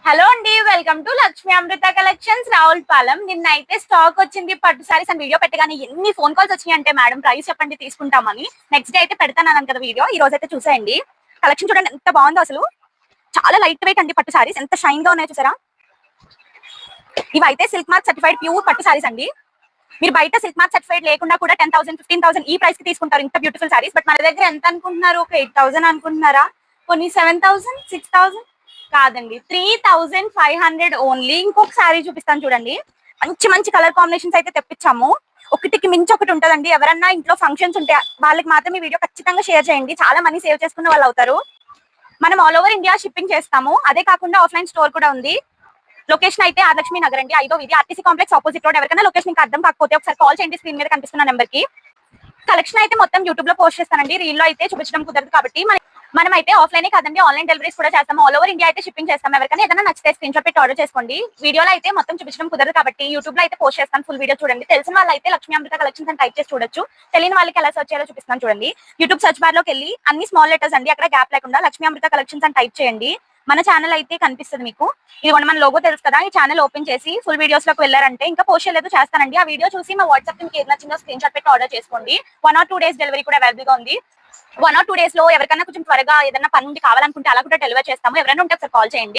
Hello అండి, welcome to Lakshmi Amrutha collections Ravulapalem. నిన్న అయితే స్టాక్ వచ్చింది పట్టు సారీస్ అని వీడియో పెట్టగానే ఎన్ని ఫోన్ కాల్స్ వచ్చినాయి అంటే, మేడం ప్రైస్ చెప్పండి తీసుకుంటామని. నెక్స్ట్ డే అయితే పెడతాను కదా వీడియో. ఈ రోజు అయితే చూసేయండి. కలెక్షన్ చూడండి ఎంత బాగుందో అసలు. చాలా లైట్ వెయిట్ అండి పట్టు సారీస్, ఎంత షైన్ గా ఉన్నాయో చూసారా. ఇవైతే సిల్క్ మార్క్ సర్టిఫైడ్ ప్యూర్ పట్టు సారీస్ అండి. మీరు బయట సిల్క్ మార్క్ సర్టిఫైడ్ లేకుండా కూడా 10,000 15,000 ఈ ప్రైస్ కి తీసుకుంటారు ఇంత బ్యూటిఫుల్ సారీస్. బట్ మన దగ్గర ఎంత అనుకుంటున్నారు? ఒక 8,000 అనుకుంటున్నారా? కొన్ని 7,000 6,000 కాదండి, 3,500 ఓన్లీ. ఇంకొక శారీ చూపిస్తాను చూడండి. మంచి మంచి కలర్ కాంబినేషన్స్ అయితే తెప్పించాము. ఒకటికి మించి ఒకటి ఉంటదండి. ఎవరన్నా ఇంట్లో ఫంక్షన్స్ ఉంటే వాళ్ళకి మాత్రం ఈ వీడియో ఖచ్చితంగా షేర్ చేయండి. చాలా మనీ సేవ్ చేసుకున్న వాళ్ళు అవుతారు. మనం ఆల్ ఓవర్ ఇండియా షిప్పింగ్ చేస్తాము. అదే కాకుండా ఆఫ్లైన్ స్టోర్ కూడా ఉంది. లొకేషన్ అయితే ఆర్లక్ష్మి నగర్ అండి, 5వ వీధి, ఆర్టీసీ కాంప్లెక్స్ ఆపోజిట్ రోడ్. ఎవరికైనా లొకేషన్ ఇంకా అర్థం కాకపోతే ఒకసారి కాల్ చేయండి, స్క్రీన్ మీద కనిపిస్తున్న నెంబర్ కి. కలెక్షన్ అయితే మొత్తం యూట్యూబ్ లో పోస్ట్ చేస్తానండి. రీల్ లో అయితే చూపించడం కుదరదు కాబట్టి మనం అయితే ఆఫ్లైన్ కాదండి, ఆన్లైన్ డెలివరీస్ కూడా చేస్తాము. ఆల్ ఓవర్ ఇండియా అయితే షిప్పింగ్ చేస్తాం. ఎవరికైనా ఏదైనా నచ్చితే స్క్రీన్ షాట్ పెట్టి ఆర్డర్ చేసుకోండి. వీడియోలో అయితే మొత్తం చూపించడం కుదరదు కాబట్టి యూట్యూబ్ లో అయితే పోస్ట్ చేస్తాను. ఫుల్ వీడియో చూడండి. తెలిసిన వాళ్ళు అయితే లక్ష్మీ అమృత కలెక్షన్స్ అని టైప్ చేసి చూడొచ్చు. తెలియని వాళ్ళకి ఎలా సర్చ్ చేయాలో చూపిస్తాను చూడండి. యూట్యూబ్ సర్చ్ బార్ లోకి వెళ్ళి అన్ని స్మాల్ లెటర్స్ అండి, అక్కడ గ్యాప్ లేకుండా లక్ష్మీ అమృత కలెక్షన్స్ అని టైప్ చేయండి. మన ఛానల్ అయితే కనిపిస్తుంది మీకు. ఇదిగోండి మన లోగో తెలుసు కదా. ఈ ఛానల్ ఓపెన్ చేసి ఫుల్ వీడియోస్ లోకి వెళ్ళారంటే ఇంకా పోస్ట్ చేయలేదు చేస్తానండి. ఆ వీడియో చూసి మా వాట్సాప్ మీకు ఏది నచ్చిందో స్క్రీన్ షాట్ పెట్టి ఆర్డర్ చేసుకోండి. 1 or 2 days డెలివరీ కూడా అవైలబుల్ గా ఉంది. 1 or 2 days లో ఎవరికైనా కొంచెం త్వరగా ఏదైనా పని నుండి కావాలనుకుంటే అలా కూడా డెలివర్ చేస్తాము. ఎవరైనా ఉంటే ఒకసారి కాల్ చేయండి.